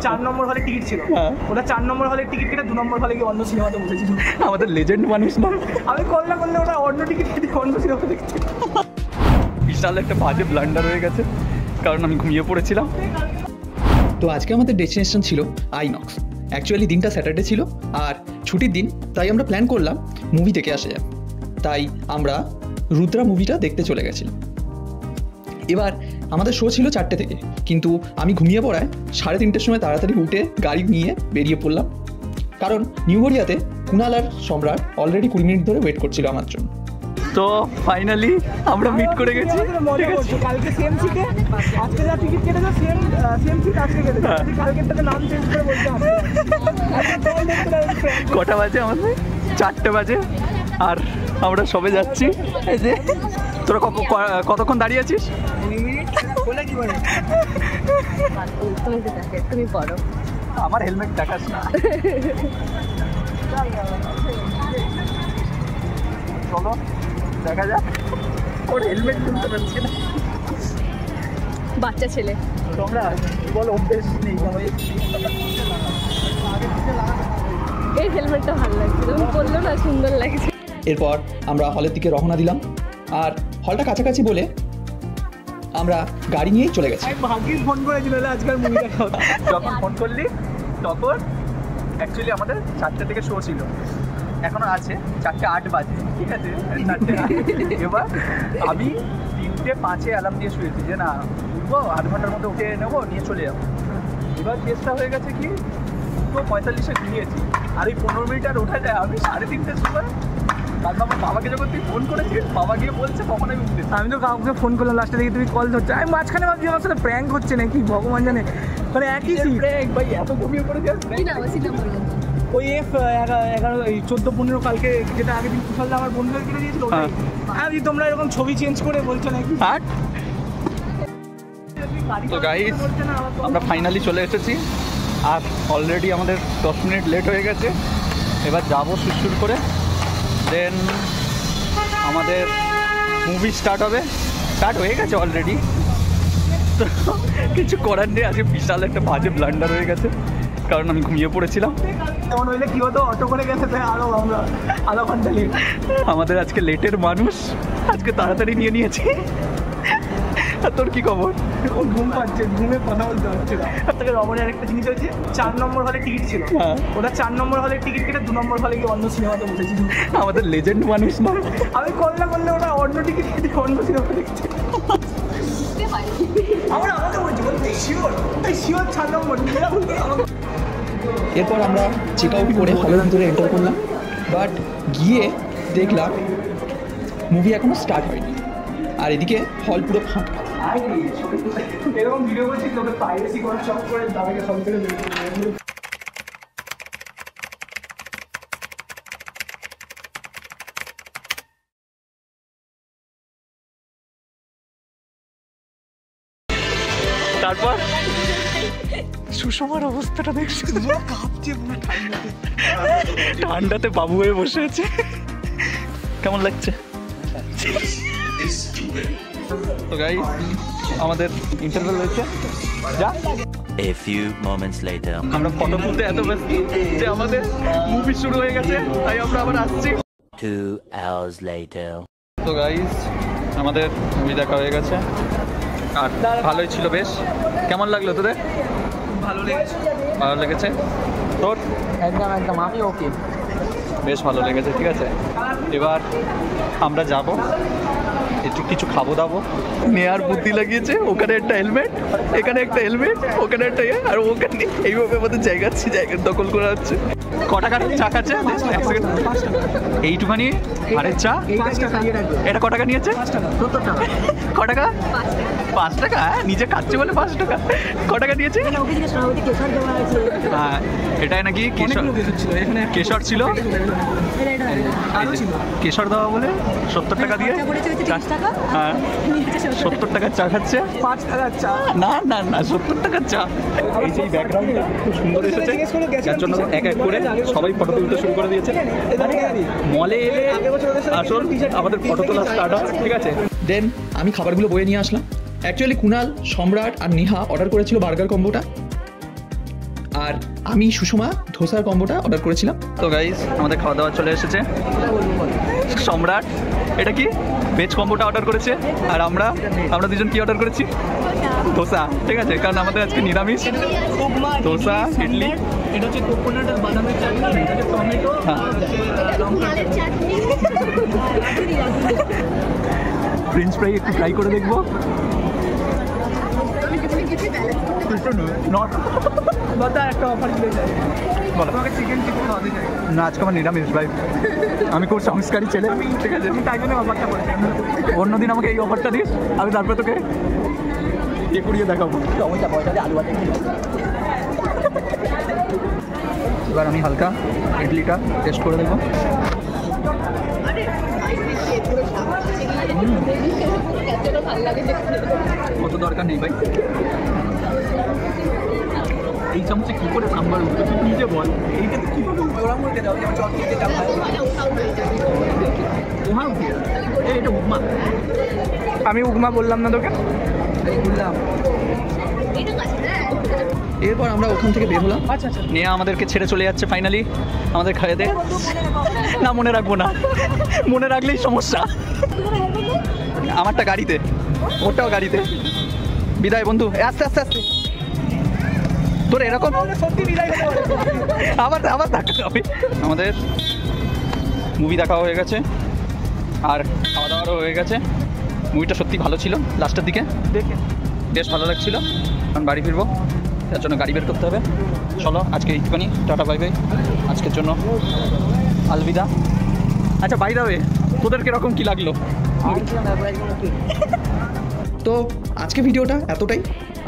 4 নম্বর হলে টিকিট ছিল, ওটা 4 নম্বর হলে টিকিট কেটে 2 নম্বর হলে গিয়ে অন্য সিনেমাতে বসেছিল। আমাদের লেজেন্ড মানুষ না, আমি করলে ওটা অন্য টিকিট কেটে অন্য সিনেমা দেখছি। বিশাল একটা বাজে ব্লান্ডার হয়ে গেছে, কারণ আমি ঘুমিয়ে পড়েছিলাম। তো আজকে আমাদের ডেস্টিনেশন ছিল আইনক্স। অ্যাকচুয়ালি দিনটা স্যাটারডে ছিল আর ছুটির দিন, তাই আমরা প্ল্যান করলাম মুভি দেখে আসা যাবে। তাই আমরা রুদ্রা মুভিটা দেখতে চলে গেছিলাম। এবার আমাদের শো ছিল 4টে থেকে, কিন্তু আমি ঘুমিয়ে পড়ায় 3:30টার সময় তাড়াতাড়ি উঠে গাড়ি নিয়ে বেরিয়ে পড়লাম, কারণ নিউ গড়িয়াতে কুণাল আর সম্রাট অলরেডি 20 মিনিট ধরে ওয়েট করছিল আমার জন্য। তো ফাইনালি আমরা মিট করে গেছি। কালকে সেম সিটে, আজকে যা টিকিট কেটেছে সেম সিট আজকে কেটেছে, কালকেরটাতে নাম চেঞ্জ করে বলতে হবে। কটা বাজে আমাদের? 4টে বাজে, আর আমরা সবে যাচ্ছি। এই যে তোরা কতক্ষণ দাঁড়িয়ে আছিস? তুমি পড়ো, আমার হেলমেট দেখাস না। চলো দেখা যাক। ওর হেলমেট তুলতে পারছি না। বাচ্চা ছেলে তোমরা বলো, অভ্যেস নেই। এই হেলমেটটা ভালো লাগছে, তুমি বললো না সুন্দর লাগছে। এরপর আমরা হলের দিকে রওনা দিলাম, আর হলটা কাছাকাছি বলে আমরা গাড়ি নিয়েই চলে গেছি। ভাগ্যিস ফোন করেছিল আজকাল মুভি দেখা। যখন ফোন করলি তখন অ্যাকচুয়ালি আমাদের 4টে থেকে শো ছিল, এখনো আছে 4:08 বাজে, ঠিক আছে? 4:08। এবার আমি 3:05 অ্যালার্ম দিয়ে শুয়েছি যে না উঠবো, 8 ঘন্টার মধ্যে উঠে নেবো, নিয়ে চলে যাবো। এবার কেসটা হয়ে গেছে কি, 2:45-এ ঘুমিয়েছি, আর এই 15 মিনিট আর ওঠা যায়। আমি 3:30টার সময় তারপর আমার বাবাকে যখন তুই ফোন করেছিস, বাবা গিয়ে বলছে কখন আমি উঠেছি। আমি তো কাউকে ফোন করলাম, লাস্টে দেখি তুমি কল ধরছো। আমি মাঝখানে ভাবছি আমার সাথে প্র্যাঙ্ক হচ্ছে নাকি, ভগবান জানে। মানে একই প্র্যাঙ্ক ভাই, এত ঘুমিয়ে পড়েছি। ওই F11 14-15 কালকে, যেটা আগের দিন কুশালদা আমার বন্ধুদের কিনে দিয়েছিল। আমি তোমরা এরকম ছবি চেঞ্জ করে বলছো নাকি? তো গাইস, আমরা ফাইনালি চলে এসেছি, আর অলরেডি আমাদের 10 মিনিট লেট হয়ে গেছে। এবার যাবো সুর করে, দেন আমাদের মুভি স্টার্ট হয়ে গেছে অলরেডি। তো কিছু করার নেই, আজকে বিশাল একটা বাজে ব্লান্ডার হয়ে গেছে, কারণ আমি ঘুমিয়ে পড়েছিলাম। এমন হইলে কি হতো, অটো করে গেছে আরো আমরা আধা ঘন্টা লেট। আমাদের আজকে লেটের মানুষ, আজকে তাড়াতাড়ি নিয়ে নিয়েছি। আর তোর কি খবর? ও ঘুম পাচ্ছে, ঘুমে কথা বলতে হচ্ছে না। তার রমণের আরেকটা জিনিস হচ্ছে, 4 নম্বর হলে টিকিট ছিল, ওটা 4 নম্বর হলে টিকিট কেটে 2 নম্বর হলে গিয়ে অন্য সিনেমাতে বসেছিল। আমাদের লেজেন্ড মানুষ না, আমি করলে ওটা অন্য টিকিট কেটে অন্য সিনেমা দেখছি। আমরা আমাকে বলছি শিওর 4 নম্বর। এরপর আমরা চেক আউট করে হলের ভিতরে এন্টার করলাম, বাট গিয়ে দেখলাম মুভি এখনো স্টার্ট হয়নি, আর এদিকে হল পুরো ফাঁকা। এরকম ভিডিও করছি তোকে পাইরেসি করে চক করে দাদাকে সব করে তারপর সুষমার অবস্থাটা দেখছি, কাঁপছে পুরো ঠান্ডাতে বাবু হয়ে বসে আছে। কেমন লাগছে? তো গাইস, আমাদের ইন্টারভেল হয়েছে, যা। A few moments later. আমরা ফটো তুলতে এত ব্যস্ত যে আমাদের মুভি শুরু হয়ে গেছে, তাই আমরা আবার আসছি। 2 hours later. তো গাইস, আমাদের মুভি দেখা হয়ে গেছে, আর ভালোই ছিল বেশ। কেমন লাগলো তোদের? ভালো লেগেছে তোর? একদম আমি ওকে, বেশ ভালো লেগেছে, ঠিক আছে। এবার আমরা যাব, একটু কিছু খাবো দাবো। নেয়ার বুদ্ধি লাগিয়েছে, ওখানে একটা হেলমেট, এখানে একটা হেলমেট, ওখানে একটা আর ওখানে এইভাবে আমাদের জায়গা দখল করা হচ্ছে। ক টাকার চা খাচ্ছে? এইটুখানি আরে চা, এটা ক টাকা নিয়েছে? 70 টাকা। ক টাকা? 5 টাকা। নিজে খাচ্ছে বলে 5 টাকা। ক টাকা নিয়েছে? হ্যাঁ, এটাই নাকি কেশর ছিল, কেশর দেওয়া বলে 70 টাকা দিয়ে। হ্যাঁ, 70 টাকার চা খাচ্ছে। 5 টাকার চা? না না না, 70 টাকার চা। এই যে ব্যাকগ্রাউন্ডটা খুব সুন্দর এসেছে, যার জন্য এক এক করে সবাই ফটো তুলতে শুরু করে দিয়েছে। মলে এলে আসল আমাদের ফটো তোলা স্টার্ট হয়, ঠিক আছে। দেন আমি খাবারগুলো বয়ে নিয়ে আসলাম। অ্যাকচুয়ালি কুণাল, সম্রাট আর নেহা অর্ডার করেছিল বার্গার কম্বোটা, আর আমি সুষমা ধোসার কম্বোটা অর্ডার করেছিলাম। তো গাইস আমাদের খাওয়া দাওয়া চলে এসেছে। সম্রাট এটা কি ভেজ কম্বোটা অর্ডার করেছে, আর আমরা দুজন কি অর্ডার করেছি? ধোসা। ঠিক আছে, কারণ আমাদের আজকে নিরামিষ। ধোসা, ইডলি, এটা হচ্ছে কোকোনাট আর বাদামের চাটনি, এটা হচ্ছে টমেটো, হ্যাঁ। ফ্রেঞ্চ ফ্রাই একটু ট্রাই করে দেখবো। বাদা একটা অফার দিতে চাই, তোমাকে চিকেন টিক্কা খাওয়াতে চাই। না, আজকে আমার নিরামিষ ভাই, আমি খুব সংস্কারী ছেলে। ঠিক আছে, আমি তাই জন্য অফারটা করেছি। অন্যদিন আমাকে এই অফারটা দিস, আমি তারপরে তোকে ইয়ে করিয়ে দেখাবো। এবার আমি হালকা ইডলিটা টেস্ট করে দেবো। ভালো লাগে দেখতে। কত দরকার নেই ভাই, এই চামচে কি করে সাম্বার উঠবে তুই নিজে বল। এইটা তো কীভাবে ওরম উঠে দাও, যেমন চট খেতে চাও। উমা উঠিয়ে এটা উপমা। আমি উপমা বললাম না তোকে? বললাম। এরপর আমরা ওখান থেকে বের হলাম। আচ্ছা আচ্ছা, নিয়ে আমাদেরকে ছেড়ে চলে যাচ্ছে ফাইনালি আমাদের খাইয়ে দে। না, মনে রাখবো না, মনে রাখলেই সমস্যা। আমারটা গাড়িতে, ওটাও গাড়িতে। বিদায় বন্ধু, আস্তে আস্তে আস্তে। তোর এরকম সত্যি বিদায় হতে পারে। আবার দেখা হবে। আমাদের মুভি দেখা হয়ে গেছে আর খাওয়া দাওয়ারও হয়ে গেছে। মুভিটা সত্যি ভালো ছিল, লাস্টের দিকে দেখে বেশ ভালো লাগছিল। কারণ বাড়ি ফিরবো, তার জন্য গাড়ি বের করতে হবে। চলো আজকে এইটুখানি, টাটা বাই বাই, আজকের জন্য আলবিদা। আচ্ছা বাই দা ওয়ে, তোদের কিরকম কী লাগলো? তো আজকে ভিডিওটা এতটাই,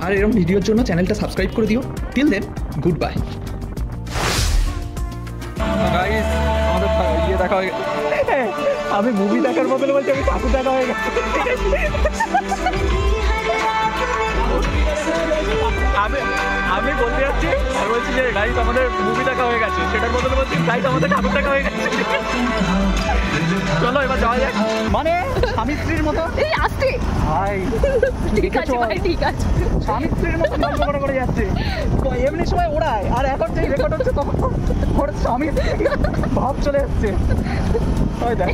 আর এরকম ভিডিওর জন্য চ্যানেলটা সাবস্ক্রাইব করে দিও। Till then, good bye guys. আমাদের ইয়ে দেখা হয়ে গেছে। আমি মুভি দেখার বদলে বলছি আমি ঠাকুর দেখা হয়ে গেছে। আমি বলতে যাচ্ছি আর বলছি যে গাইস আমাদের মুভি দেখা হয়ে গেছে, সেটার বদলে বলছি গাইস আমাদের ঠাকুর দেখা হয়ে গেছে। চলো এবার যাওয়া যাক, মানে স্বামী স্ত্রীর মতো। এই আসতে ভাই ঠিক আছে ভাই, ঠিক আছে। স্বামী স্ত্রীর মতো গল্প করে যাচ্ছে, তো এমনি সময় ওড়ায়, আর এখন যেই রেকর্ড হচ্ছে তখন ওর স্বামী স্ত্রী ভাব চলে যাচ্ছে। ওই দেখ।